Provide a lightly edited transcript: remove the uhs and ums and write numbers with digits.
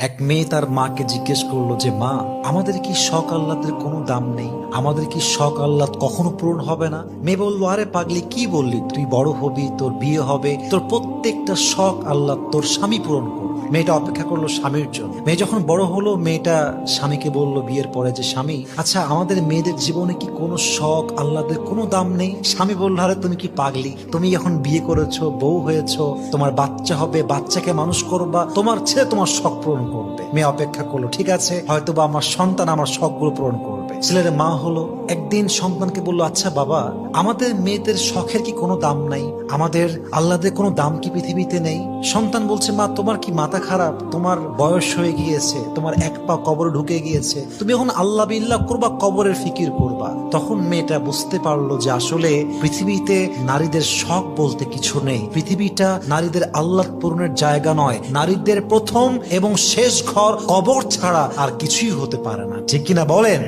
এক মেয়ে তার মাকে জিজ্ঞেস করলো যে মা, আমাদের কি শখ আহ্লাদের কোনো দাম নেই? আমাদের কি শখ আহ্লাদ কখনো পূরণ হবে না? মেয়ে বললো, আরে পাগলি, কি বললি? তুই বড় হবি, তোর বিয়ে হবে, তোর প্রত্যেকটা শখ আহ্লাদ তোর স্বামী পূরণ করবে। মেয়েটা অপেক্ষা করলো স্বামীর জন্য। মেয়ে যখন বড় হলো, মেয়েটা স্বামীকে বললো বিয়ের পরে যে স্বামী, আচ্ছা আমাদের মেয়েদের জীবনে কি কোনো শখ আহ্লাদের কোনো দাম নেই? স্বামী বললো, আরে তুমি কি পাগলি? তুমি এখন বিয়ে করেছো, বউ হয়েছো, তোমার বাচ্চা হবে, বাচ্চাকে মানুষ করবা, তোমার ছেলে তোমার শখ পূরণ করবে। মেয়ে অপেক্ষা করলো, ঠিক আছে, হয়তো বা আমার সন্তান আমার শখগুলো পূরণ করবে। ছেলের মা হলো, একদিন সন্তানকে বললো, আচ্ছা বাবা, আমাদের মেয়েদের শখের কি কোনো দাম নাই? আমাদের আহ্লাদের কোনো দাম কি পৃথিবীতে নেই? সন্তান বলছে, মা তোমার কি মাথা খারাপ? তোমার বয়স হয়ে গিয়েছে, তোমার এক পা কবরে ঢুকে গিয়েছে, তুমি এখন আল্লাহ বিল্লাহ করবা, কবরের ফিকির করবা। তখন মেয়েটা বুঝতে পারলো যে আসলে পৃথিবীতে নারীদের শখ বলতে কিছু নেই। পৃথিবীটা নারীদের আহ্লাদ পূরণের জায়গা নয়। নারীদের প্রথম এবং শেষ ঘর কবর ছাড়া আর কিছুই হতে পারে না। ঠিক কিনা বলেন?